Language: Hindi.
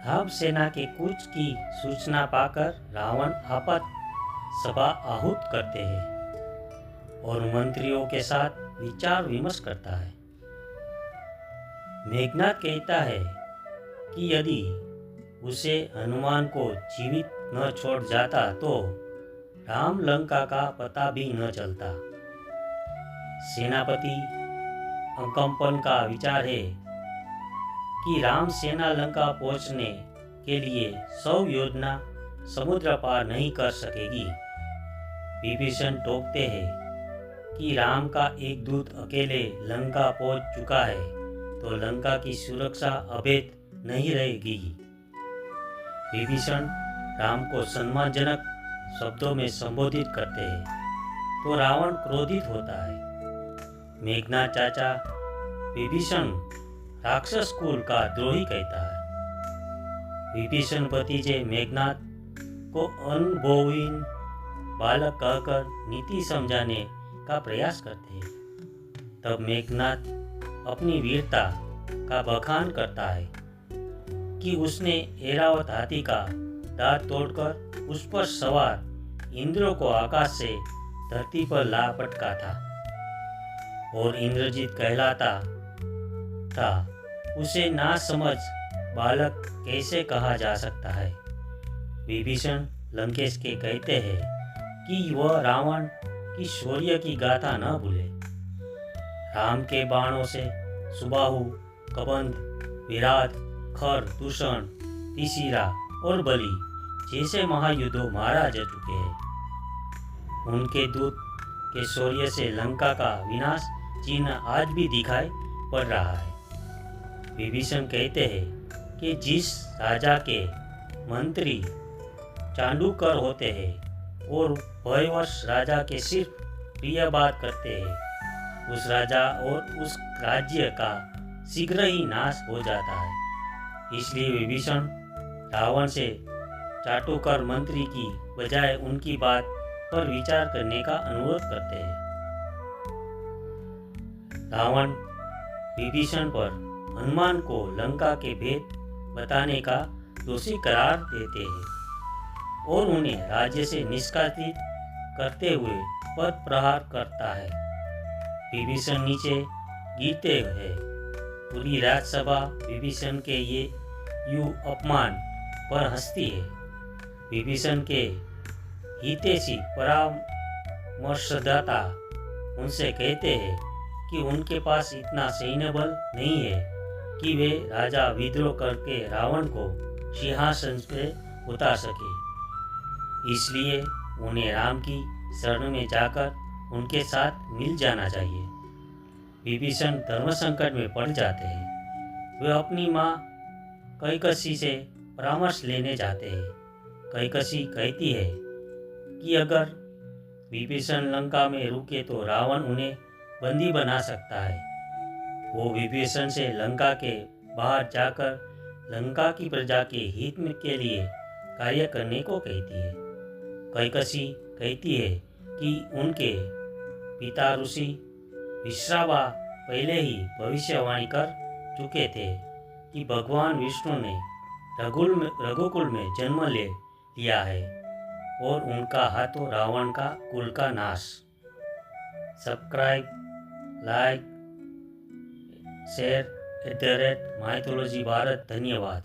राम सेना के कूच की सूचना पाकर रावण आपात सभा आहूत करते हैं और मंत्रियों के साथ विचार विमर्श करता है। मेघनाद कहता है कि यदि उसे हनुमान को जीवित न छोड़ जाता तो राम लंका का पता भी न चलता। सेनापति अंकम्पन का विचार है कि राम सेना लंका पहुंचने के लिए 100 योजना समुद्र पार नहीं कर सकेगी। विभीषण टोकते हैं कि राम का एक दूत अकेले लंका पहुंच चुका है तो लंका की सुरक्षा अभेद नहीं रहेगी। विभीषण राम को सम्मानजनक शब्दों में संबोधित करते हैं तो रावण क्रोधित होता है। मेघनाद चाचा विभीषण राक्षस कुल का द्रोही कहता है। विभीषण भतीजे मेघनाद को अनुभवहीन बालक कहकर नीति समझाने का प्रयास करते हैं। तब मेघनाद अपनी वीरता का बखान करता है कि उसने ऐरावत हाथी का दांत तोड़कर उस पर सवार इंद्र को आकाश से धरती पर ला पटका था और इंद्रजीत कहलाता था। उसे ना समझ बालक कैसे कहा जा सकता है। विभीषण लंकेश के कहते हैं कि वह रावण की शौर्य की गाथा न भूले। राम के बाणों से सुबाहु, कबंध, विराट, खर, दूषण, तीसरा और बलि जैसे महायुद्धों मारा जा चुके हैं। उनके दूत के शौर्य से लंका का विनाश चिन्ह आज भी दिखाई पड़ रहा है। विभीषण कहते हैं कि जिस राजा के मंत्री चांडूकर होते हैं और भयवश राजा के सिर्फ प्रिय बात करते हैं, उस राजा और उस राज्य का शीघ्र ही नाश हो जाता है। इसलिए विभीषण रावण से चाटुकर मंत्री की बजाय उनकी बात पर विचार करने का अनुरोध करते हैं। रावण विभीषण पर हनुमान को लंका के भेद बताने का दोषी करार देते हैं और उन्हें राज्य से निष्कासित करते हुए पद प्रहार करता है। विभीषण नीचे गिरते हैं। पूरी राज्यसभा विभीषण के ये यू अपमान पर हंसती है। विभीषण के हितैषी परामर्शदाता उनसे कहते हैं कि उनके पास इतना सैन्य बल नहीं है कि वे राजा विद्रोह करके रावण को सिंहासन पे उतार सके। इसलिए उन्हें राम की शरण में जाकर उनके साथ मिल जाना चाहिए। विभीषण धर्म संकट में पड़ जाते हैं। वे अपनी माँ कैकसी से परामर्श लेने जाते हैं। कैकसी कहती है कि अगर विभीषण लंका में रुके तो रावण उन्हें बंदी बना सकता है। वो विभीषण से लंका के बाहर जाकर लंका की प्रजा के हित के लिए कार्य करने को कहती है। कैकसी कहती है कि उनके पिता ऋषि विश्रावा पहले ही भविष्यवाणी कर चुके थे कि भगवान विष्णु ने रघुकुल में जन्म ले लिया है और उनका हाथों रावण का कुल का नाश। Subscribe, like, share @mythology Bharat. धन्यवाद।